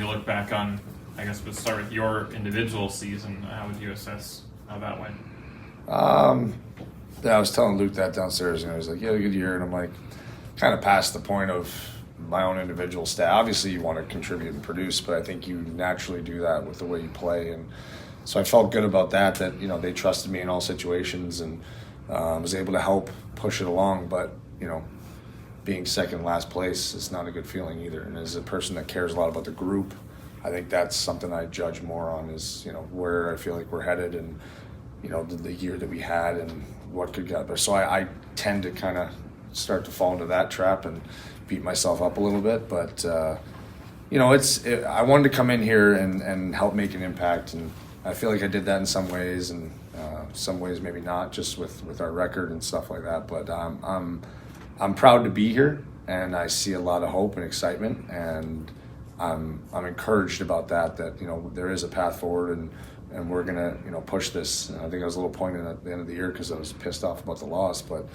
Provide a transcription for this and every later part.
you look back on, I guess we'll start with your individual season, how would you assess how that went? Yeah, I was telling Luke that downstairs, and I was like, "You had a good year," and I'm like, kind of past the point of my own individual stat. Obviously, you want to contribute and produce, but I think you naturally do that with the way you play, and so I felt good about that. That they trusted me in all situations, and was able to help push it along. But being second last place is not a good feeling either. And as a person that cares a lot about the group, I think that's something I judge more on is where I feel like we're headed, and the year that we had and what could get better. So I tend to kind of start to fall into that trap and beat myself up a little bit. But, I wanted to come in here and help make an impact. And I feel like I did that in some ways, and some ways maybe not, just with our record and stuff like that. But I'm proud to be here, and I see a lot of hope and excitement. And I'm encouraged about that there is a path forward, and we're gonna push this. And I think I was a little pointed at the end of the year because I was pissed off about the loss, but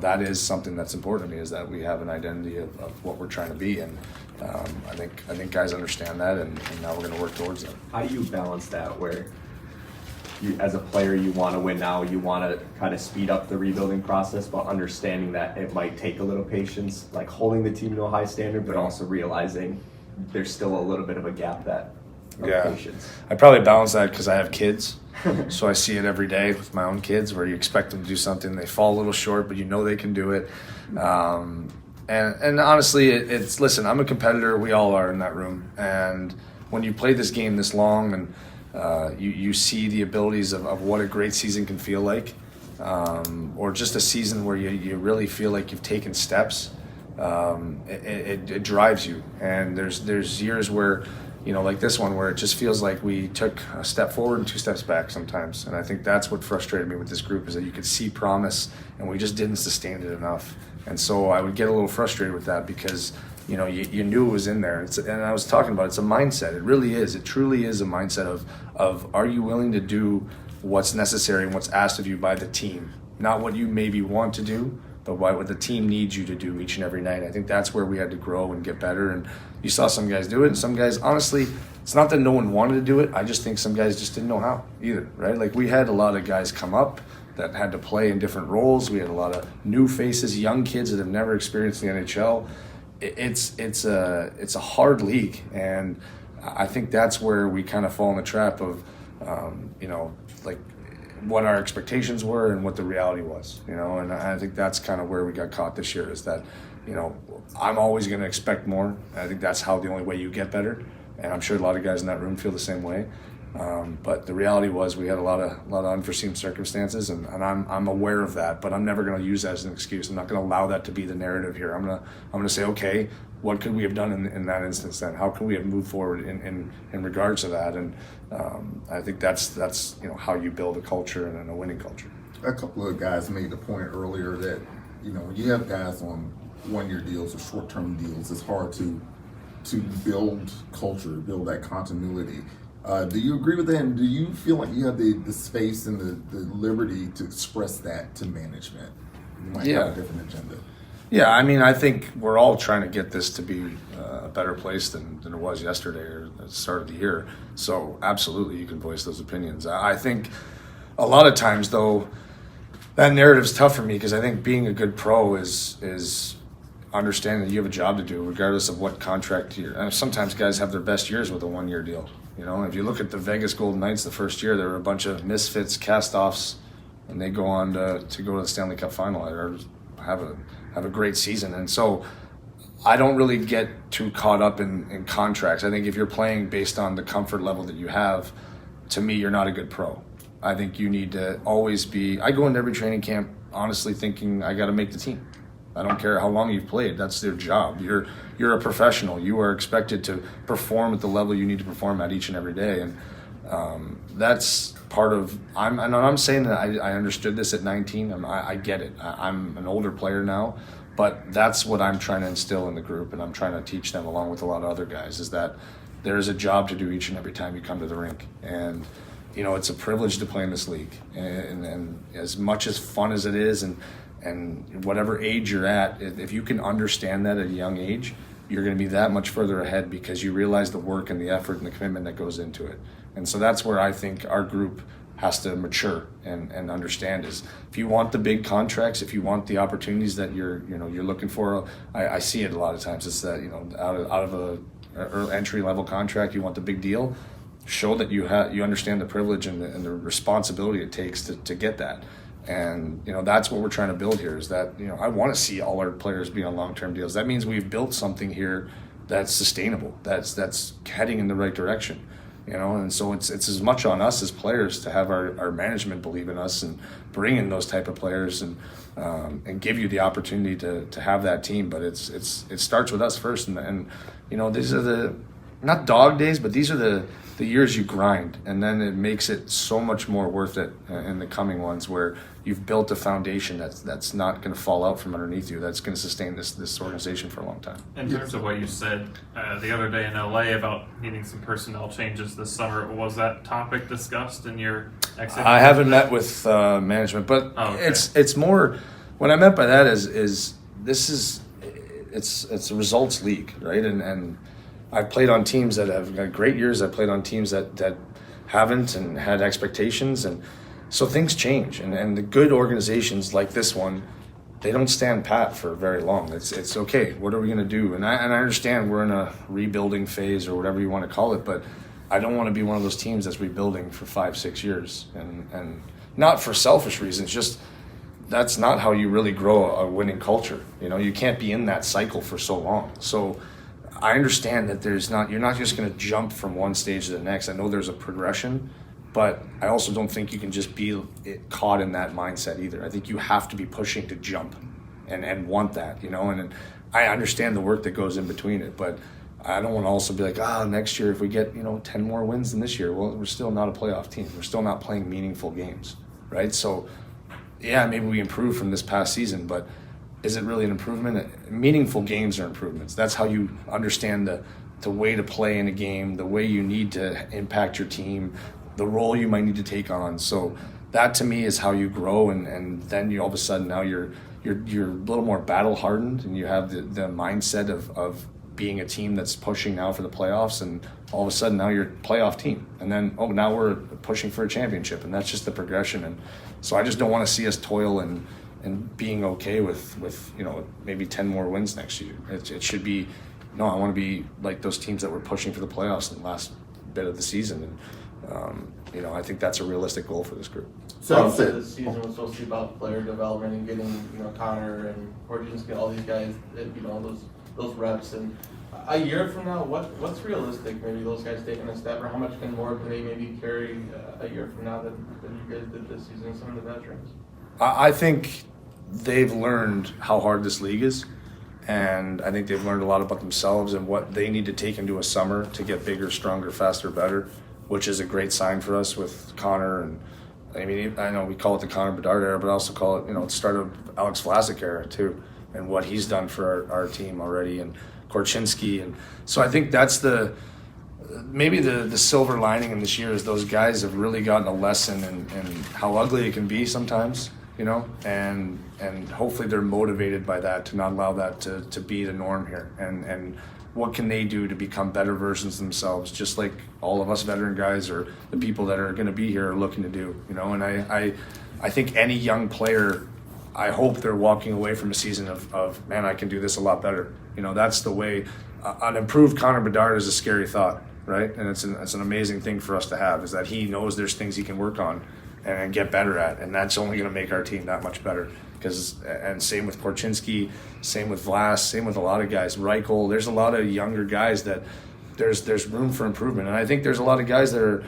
that is something that's important to me, is that we have an identity of what we're trying to be, and I think guys understand that, and now we're gonna work towards that. How do you balance that where you, as a player, you want to win now, you want to kind of speed up the rebuilding process, but understanding that it might take a little patience, like holding the team to a high standard, but also realizing there's still a little bit of a gap patience? I probably balance that because I have kids, so I see it every day with my own kids, where you expect them to do something, they fall a little short, but they can do it. And honestly, it's listen, I'm a competitor. We all are in that room, and when you play this game this long, and you see the abilities of what a great season can feel like, or just a season where you really feel like you've taken steps. It drives you, and there's years where like this one, where it just feels like we took a step forward and 2 steps back sometimes. And I think that's what frustrated me with this group, is that you could see promise and we just didn't sustain it enough. And so I would get a little frustrated with that, because you knew it was in there. And I was talking about, it's a mindset. It really is. It truly is a mindset of are you willing to do what's necessary and what's asked of you by the team, not what you maybe want to do, but what the team needs you to do each and every night. I think that's where we had to grow and get better. And you saw some guys do it, and some guys, honestly, it's not that no one wanted to do it. I just think some guys just didn't know how either, right? Like, we had a lot of guys come up that had to play in different roles. We had a lot of new faces, young kids that have never experienced the NHL. It's a hard league, and I think that's where we kind of fall in the trap of, like what our expectations were and what the reality was, and I think that's kind of where we got caught this year, is that, I'm always going to expect more. I think that's how the only way you get better, and I'm sure a lot of guys in that room feel the same way. But the reality was we had a lot of unforeseen circumstances, and I'm aware of that, but I'm never going to use that as an excuse. I'm not going to allow that to be the narrative here. I'm going to say, okay, what could we have done in that instance then? How can we have moved forward in regards to that? And I think that's how you build a culture and a winning culture. A couple of guys made the point earlier that when you have guys on one-year deals or short-term deals, it's hard to build culture, build that continuity. Do you agree with that? And do you feel like you have the space and the liberty to express that to management? You might have a different agenda. Yeah, I mean, I think we're all trying to get this to be a better place than it was yesterday or at the start of the year. So absolutely, you can voice those opinions. I think a lot of times, though, that narrative's tough for me, because I think being a good pro is understanding that you have a job to do regardless of what contract you're. And sometimes guys have their best years with a one-year deal. If you look at the Vegas Golden Knights the first year, there were a bunch of misfits, cast-offs, and they go on to go to the Stanley Cup final or have a great season. And so I don't really get too caught up in contracts. I think if you're playing based on the comfort level that you have, to me, you're not a good pro. I think you need to always be. I go into every training camp honestly thinking I got to make the team. I don't care how long you've played. That's their job. You're a professional. You are expected to perform at the level you need to perform at each and every day. And that's part of. I'm saying that I understood this at 19. I get it. I'm an older player now, but that's what I'm trying to instill in the group, and I'm trying to teach them along with a lot of other guys, is that there is a job to do each and every time you come to the rink. And it's a privilege to play in this league. And as much as fun as it is, and whatever age you're at, if you can understand that at a young age, you're going to be that much further ahead because you realize the work and the effort and the commitment that goes into it. And so that's where I think our group has to mature and understand is if you want the big contracts, if you want the opportunities that you're looking for, I see it a lot of times. It's that, out of a entry level contract, you want the big deal. Show that you understand the privilege and the responsibility it takes to get that. And that's what we're trying to build here is that I want to see all our players be on long-term deals. That means we've built something here that's sustainable, that's heading in the right direction. And so it's as much on us as players to have our management believe in us and bring in those type of players and give you the opportunity to have that team. But it starts with us first, and these are the not dog days, but these are the years you grind, and then it makes it so much more worth it in the coming ones where you've built a foundation that's not going to fall out from underneath you, that's going to sustain this organization for a long time. In terms of what you said the other day in LA about needing some personnel changes this summer, was that topic discussed in your exit? I haven't met with management, but it's more, what I meant by that is it's a results league, right? And I've played on teams that have got great years. I've played on teams that haven't and had expectations. And so things change. And the good organizations like this one, they don't stand pat for very long. It's okay, what are we going to do? And I understand we're in a rebuilding phase or whatever you want to call it, but I don't want to be one of those teams that's rebuilding for 5-6 years. And not for selfish reasons, just that's not how you really grow a winning culture. You can't be in that cycle for so long. So I understand that you're not just going to jump from one stage to the next. I know there's a progression, but I also don't think you can just be caught in that mindset either. I think you have to be pushing to jump and want that, and I understand the work that goes in between it, but I don't want to also be like, next year if we get, 10 more wins than this year, well, we're still not a playoff team. We're still not playing meaningful games, right? So yeah, maybe we improved from this past season, but is it really an improvement? Meaningful games are improvements. That's how you understand the way to play in a game, the way you need to impact your team, the role you might need to take on. So that to me is how you grow, and then you all of a sudden now you're a little more battle hardened, and you have the mindset of being a team that's pushing now for the playoffs, and all of a sudden now you're a playoff team, and then now we're pushing for a championship, and that's just the progression. And so I just don't want to see us toil and being okay with maybe 10 more wins next year. It should be, no, I want to be like those teams that were pushing for the playoffs in the last bit of the season. And I think that's a realistic goal for this group. So this season was supposed to be about player development and getting Connor and Korchinski, all these guys, those reps. And a year from now, what's realistic? Maybe those guys taking a step, or how much more can they maybe carry a year from now than you guys did this season, some of the veterans? I think they've learned how hard this league is, and I think they've learned a lot about themselves and what they need to take into a summer to get bigger, stronger, faster, better, which is a great sign for us with Connor. And I know we call it the Connor Bedard era, but I also call it the start of Alex Vlasic era too, and what he's done for our team already, and Korchinski. And so I think that's maybe the silver lining in this year is those guys have really gotten a lesson in how ugly it can be sometimes, and hopefully they're motivated by that to not allow that to be the norm here. And what can they do to become better versions of themselves, just like all of us veteran guys or the people that are going to be here are looking to do, And I think any young player, I hope they're walking away from a season of man, I can do this a lot better. That's the way. An improved Connor Bedard is a scary thought, right? And it's an amazing thing for us to have, is that he knows there's things he can work on and get better at, and that's only going to make our team that much better. And same with Korchinski, same with Vlas, same with a lot of guys. Reichel, there's a lot of younger guys that there's room for improvement, and I think there's a lot of guys that are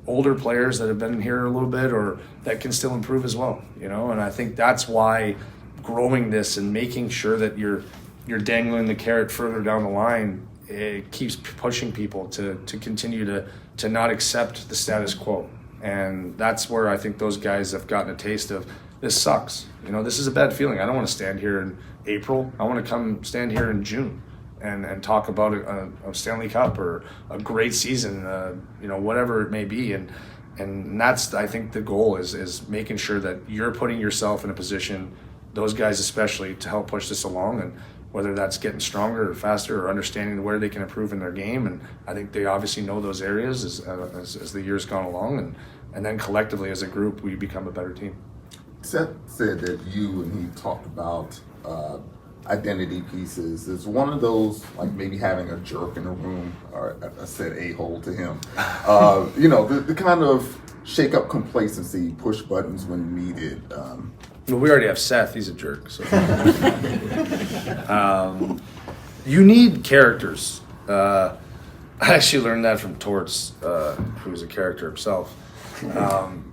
older players that have been here a little bit or that can still improve as well. And I think that's why growing this and making sure that you're dangling the carrot further down the line, it keeps pushing people to continue to not accept the status quo. And that's where I think those guys have gotten a taste of, this sucks. This is a bad feeling. I don't want to stand here in April. I want to come stand here in June and talk about a Stanley Cup or a great season, whatever it may be. And that's, I think, the goal is making sure that you're putting yourself in a position, those guys especially, to help push this along. whether that's getting stronger or faster or understanding where they can improve in their game. And I think they obviously know those areas as the years gone along. And then collectively as a group, we become a better team. Seth said that you and he talked about identity pieces. Is one of those like maybe having a jerk in the room, or I said a-hole to him, the kind of shake up complacency, push buttons when needed. Well, we already have Seth. He's a jerk. So. You need characters. I actually learned that from Torts, who's a character himself.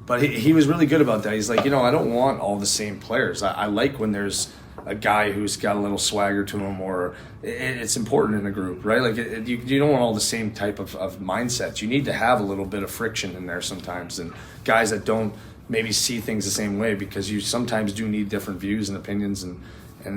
But he was really good about that. He's like, I don't want all the same players. I like when there's a guy who's got a little swagger to him, or it's important in a group, right? Like you don't want all the same type of mindsets. You need to have a little bit of friction in there sometimes, and guys that don't maybe see things the same way, because you sometimes do need different views and opinions, and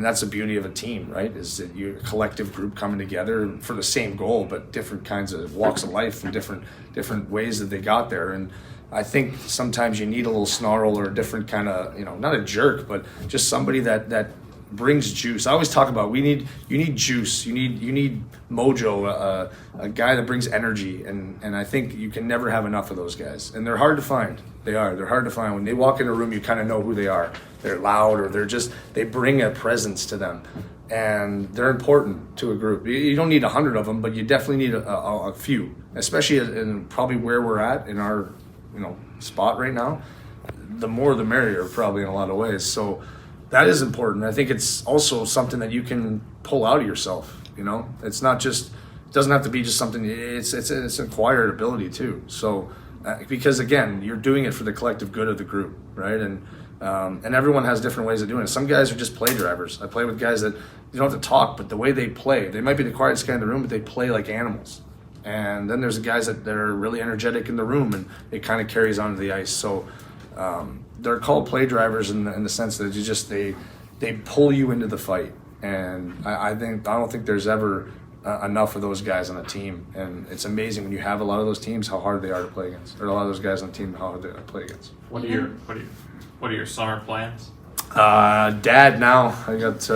that's the beauty of a team, right? Is that you're a collective group coming together for the same goal, but different kinds of walks of life and different ways that they got there. And I think sometimes you need a little snarl or a different kind of, not a jerk, but just somebody that brings juice. I always talk about you need juice, you need mojo, a guy that brings energy, and I think you can never have enough of those guys. And they're hard to find. They're hard to find. When they walk in a room, you kind of know who they are. They're loud, or they bring a presence to them, and they're important to a group. You don't need 100 of them, but you definitely need a few, especially in probably where we're at in our spot right now. The more the merrier, probably, in a lot of ways. So that is important. I think it's also something that you can pull out of yourself. It's not just, it doesn't have to be just something. It's an acquired ability too. So because again, you're doing it for the collective good of the group, right? And everyone has different ways of doing it. Some guys are just play drivers. I play with guys that you don't have to talk, but the way they play, they might be the quietest guy in the room, but they play like animals. And then there's the guys that are really energetic in the room, and it kind of carries onto the ice. So they're called play drivers in the sense that they pull you into the fight. And I don't think there's ever enough of those guys on a team. And it's amazing when you have a lot of those teams how hard they are to play against. Or a lot of those guys on the team how hard they are to play against. What are your summer plans? Dad now. I got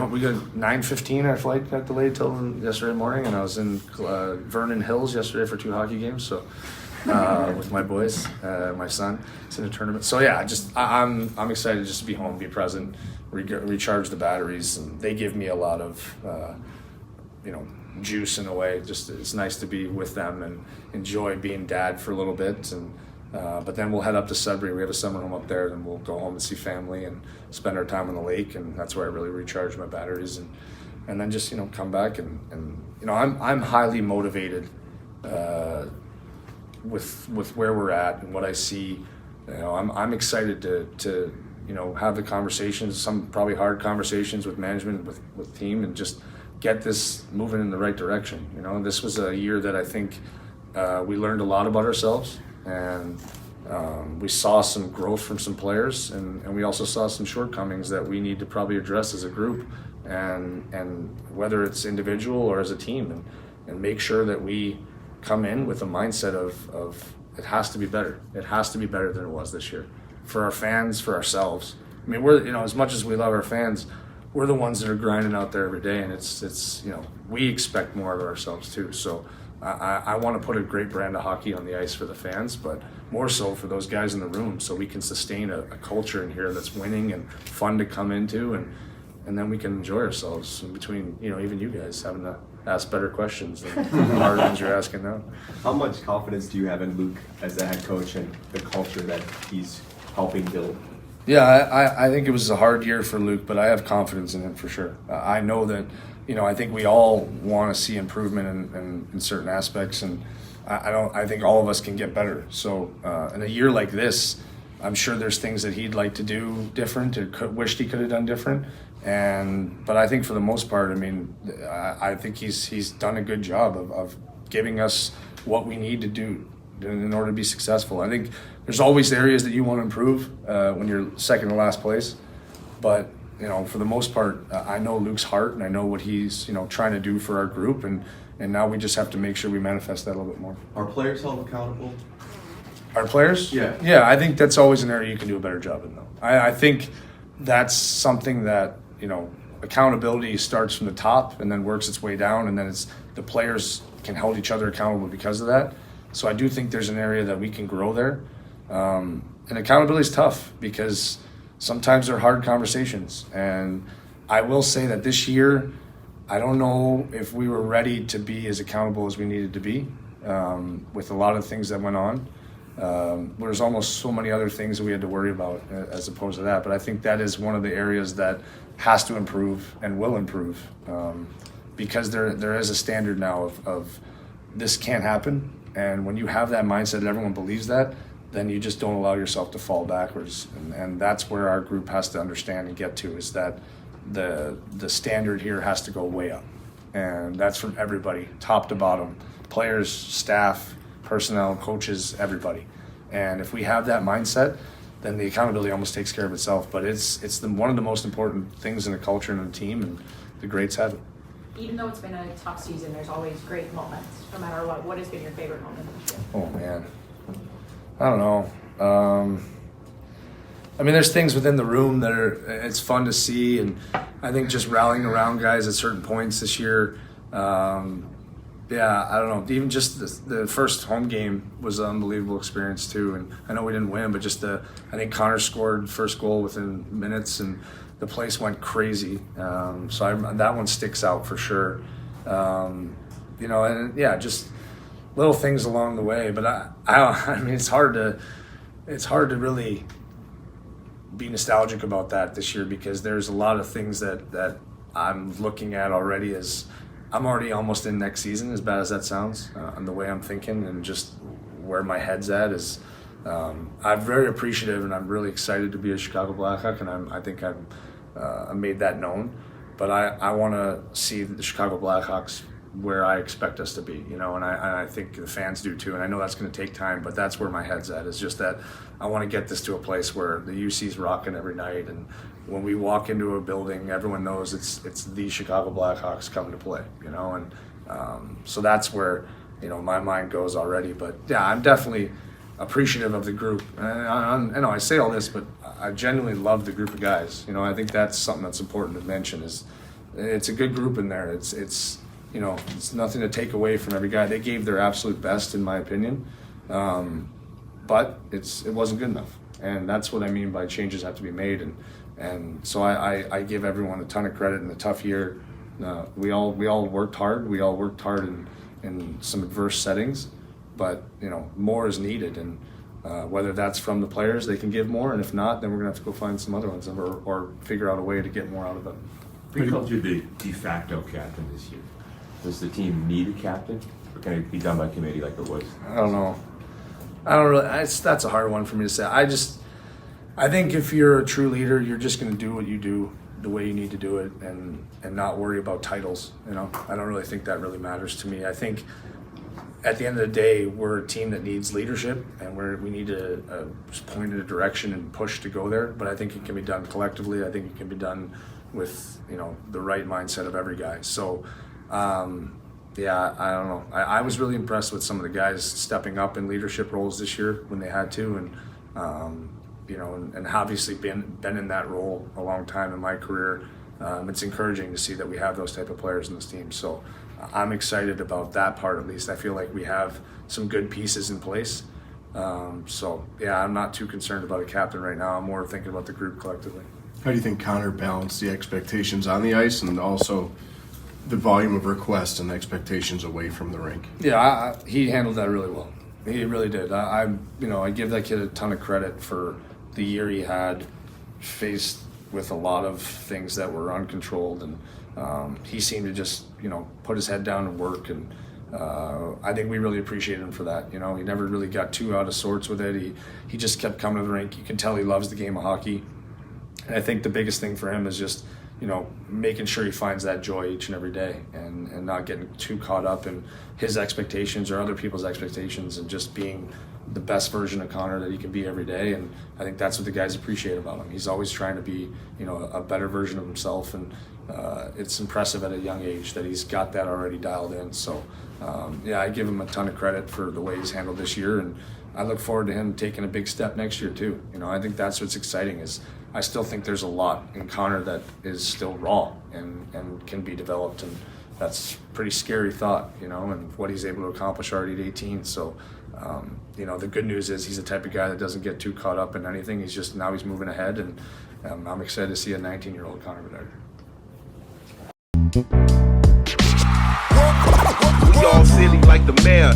we got 9:15. Our flight got delayed till yesterday morning, and I was in Vernon Hills yesterday for 2 hockey games. So with my boys, my son, it's in a tournament. So yeah, I'm excited just to be home, be present, recharge the batteries, and they give me a lot of juice in a way. Just it's nice to be with them and enjoy being dad for a little bit, and but then we'll head up to Sudbury. We have a summer home up there, and we'll go home and see family and spend our time on the lake, and that's where I really recharge my batteries, and then just come back and I'm highly motivated with where we're at and what I see. I'm excited to have the conversations, some probably hard conversations with management, with team, and just get this moving in the right direction. This was a year that I think we learned a lot about ourselves, and we saw some growth from some players, and we also saw some shortcomings that we need to probably address as a group, and whether it's individual or as a team, and make sure that we come in with a mindset of it has to be better. It has to be better than it was this year, for our fans, for ourselves. I mean, we're as much as we love our fans, we're the ones that are grinding out there every day, and it's we expect more of ourselves too. So I want to put a great brand of hockey on the ice for the fans, but more so for those guys in the room, so we can sustain a culture in here that's winning and fun to come into, and then we can enjoy ourselves in between. Even you guys having to ask better questions than the hard ones you're asking now. How much confidence do you have in Luke as the head coach and the culture that he's helping build? Yeah, I think it was a hard year for Luke, but I have confidence in him for sure. I know that, I think we all want to see improvement in certain aspects, and I think all of us can get better. So in a year like this, I'm sure there's things that he'd like to do different, or wished he could have done different. But I think for the most part, I think he's done a good job of giving us what we need to do in order to be successful. I think there's always areas that you want to improve when you're second to last place, but for the most part, I know Luke's heart, and I know what he's trying to do for our group, and now we just have to make sure we manifest that a little bit more. Are players held accountable? Our players? Yeah. I think that's always an area you can do a better job in, though. I think that's something that accountability starts from the top and then works its way down, and then it's the players can hold each other accountable because of that. So I do think there's an area that we can grow there. And accountability is tough because sometimes they're hard conversations. And I will say that this year, I don't know if we were ready to be as accountable as we needed to be with a lot of things that went on. There's almost so many other things that we had to worry about as opposed to that. But I think that is one of the areas that has to improve and will improve because there is a standard now of this can't happen. And when you have that mindset that everyone believes that, then you just don't allow yourself to fall backwards. And that's where our group has to understand and get to, is that the standard here has to go way up. And that's from everybody, top to bottom, players, staff, personnel, coaches, everybody. And if we have that mindset, then the accountability almost takes care of itself. But it's one of the most important things in a culture and a team, and the greats have it. Even though it's been a tough season, there's always great moments, no matter what. What has been your favorite moment this year? Oh, man. I don't know. I mean, there's things within the room that it's fun to see, and I think just rallying around guys at certain points this year. Yeah, I don't know. Even just the first home game was an unbelievable experience too. And I know we didn't win, but just I think Connor scored first goal within minutes, and the place went crazy. So that one sticks out for sure. You know, and yeah, just little things along the way. But I mean, it's hard to really be nostalgic about that this year, because there's a lot of things that I'm looking at already as I'm already almost in next season, as bad as that sounds, and the way I'm thinking and just where my head's at is I'm very appreciative and I'm really excited to be a Chicago Blackhawk, and I think I've made that known. But I want to see the Chicago Blackhawks where I expect us to be, you know, and I think the fans do too. And I know that's going to take time, but that's where my head's at, is just that I want to get this to a place where the UC's rocking every night, and when we walk into a building, everyone knows it's the Chicago Blackhawks coming to play, you know, and so that's where, you know, my mind goes already. But yeah, I'm definitely appreciative of the group. And I know I say all this, but I genuinely love the group of guys. You know, I think that's something that's important to mention, is it's a good group in there. It's you know, it's nothing to take away from every guy. They gave their absolute best, in my opinion, but it wasn't good enough. And that's what I mean by changes have to be made. And so I give everyone a ton of credit in a tough year. We all worked hard. We all worked hard in some adverse settings, but you know, more is needed. And whether that's from the players, they can give more, and if not, then we're gonna have to go find some other ones, or figure out a way to get more out of them. Who called you the de facto captain this year? Does the team need a captain, or can it be done by committee like it was? I don't know. I don't really. That's a hard one for me to say. I think if you're a true leader, you're just going to do what you do the way you need to do it, and not worry about titles. You know, I don't really think that really matters to me. I think at the end of the day, we're a team that needs leadership, and we need to just point in a direction and push to go there. But I think it can be done collectively. I think it can be done with, you know, the right mindset of every guy. So. Yeah, I don't know. I was really impressed with some of the guys stepping up in leadership roles this year when they had to, and you know, and obviously been in that role a long time in my career. It's encouraging to see that we have those type of players in this team. So I'm excited about that part. At least I feel like we have some good pieces in place. So yeah, I'm not too concerned about a captain right now. I'm more thinking about the group collectively. How do you think Connor balanced the expectations on the ice and also the volume of requests and expectations away from the rink? Yeah, he handled that really well. He really did. I give that kid a ton of credit for the year he had, faced with a lot of things that were uncontrolled, and he seemed to just, you know, put his head down and work, and I think we really appreciate him for that. You know, he never really got too out of sorts with it. He just kept coming to the rink. You can tell he loves the game of hockey, and I think the biggest thing for him is just, you know, making sure he finds that joy each and every day, and not getting too caught up in his expectations or other people's expectations, and just being the best version of Connor that he can be every day. And I think that's what the guys appreciate about him. He's always trying to be, you know, a better version of himself, and it's impressive at a young age that he's got that already dialed in. So yeah, I give him a ton of credit for the way he's handled this year, and I look forward to him taking a big step next year too. You know, I think that's what's exciting, is I still think there's a lot in Connor that is still raw and can be developed, and that's a pretty scary thought, you know, and what he's able to accomplish already at 18. So, you know, the good news is he's the type of guy that doesn't get too caught up in anything. He's moving ahead, and I'm excited to see a 19-year-old Connor Bedard. We all silly like the mayor.